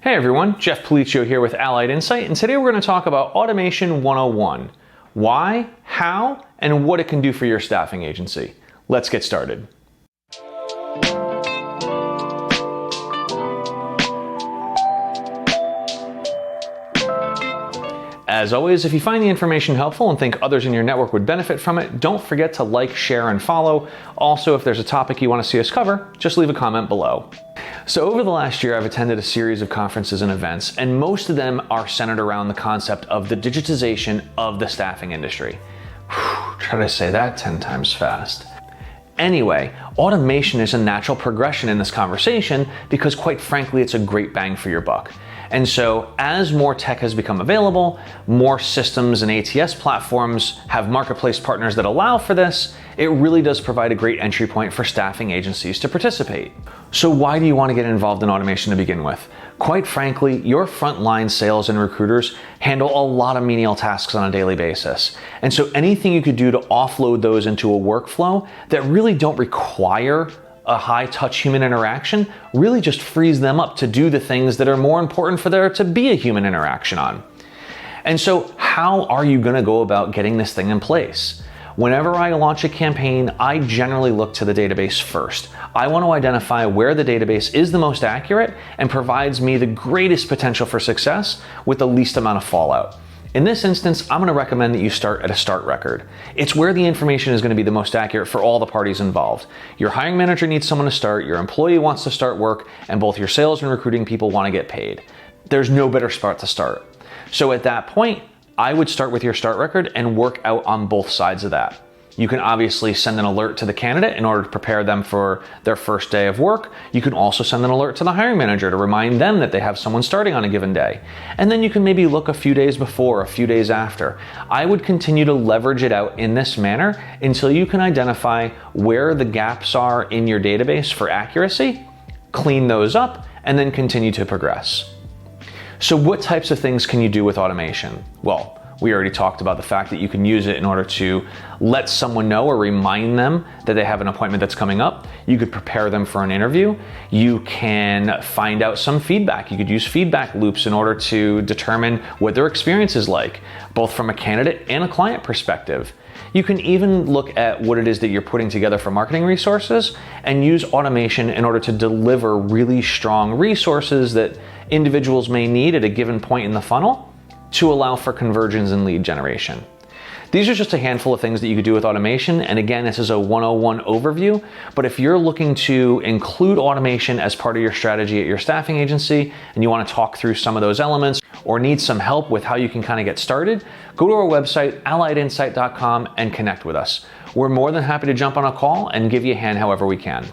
Hey everyone, Jeff Policio here with Allied Insight, and today we're going to talk about Automation 101. Why, how, and what it can do for your staffing agency. Let's get started. As always, if you find the information helpful and think others in your network would benefit from it, don't forget to like, share, and follow. Also, if there's a topic you want to see us cover, just leave a comment below. So over the last year, I've attended a series of conferences and events, and most of them are centered around the concept of the digitization of the staffing industry. Try to say that 10 times fast. Anyway, automation is a natural progression in this conversation because, quite frankly, it's a great bang for your buck. And so as more tech has become available, more systems and ATS platforms have marketplace partners that allow for this, it really does provide a great entry point for staffing agencies to participate. So why do you want to get involved in automation to begin with? Quite frankly, your frontline sales and recruiters handle a lot of menial tasks on a daily basis. And so anything you could do to offload those into a workflow that really don't require a high-touch human interaction really just frees them up to do the things that are more important for there to be a human interaction on. And so how are you going to go about getting this thing in place? Whenever I launch a campaign, I generally look to the database first. I want to identify where the database is the most accurate and provides me the greatest potential for success with the least amount of fallout. In this instance, I'm going to recommend that you start at a start record. It's where the information is going to be the most accurate for all the parties involved. Your hiring manager needs someone to start, your employee wants to start work, and both your sales and recruiting people want to get paid. There's no better spot to start. So at that point, I would start with your start record and work out on both sides of that. You can obviously send an alert to the candidate in order to prepare them for their first day of work. You can also send an alert to the hiring manager to remind them that they have someone starting on a given day. And then you can maybe look a few days before, a few days after. I would continue to leverage it out in this manner until you can identify where the gaps are in your database for accuracy, clean those up, and then continue to progress. So what types of things can you do with automation? Well, we already talked about the fact that you can use it in order to let someone know or remind them that they have an appointment that's coming up. You could prepare them for an interview. You can find out some feedback. You could use feedback loops in order to determine what their experience is like, both from a candidate and a client perspective. You can even look at what it is that you're putting together for marketing resources and use automation in order to deliver really strong resources that individuals may need at a given point in the funnel to allow for conversions and lead generation. These are just a handful of things that you could do with automation. And again, this is a 101 overview, but if you're looking to include automation as part of your strategy at your staffing agency and you want to talk through some of those elements or need some help with how you can kind of get started, go to our website, alliedinsight.com, and connect with us. We're more than happy to jump on a call and give you a hand however we can.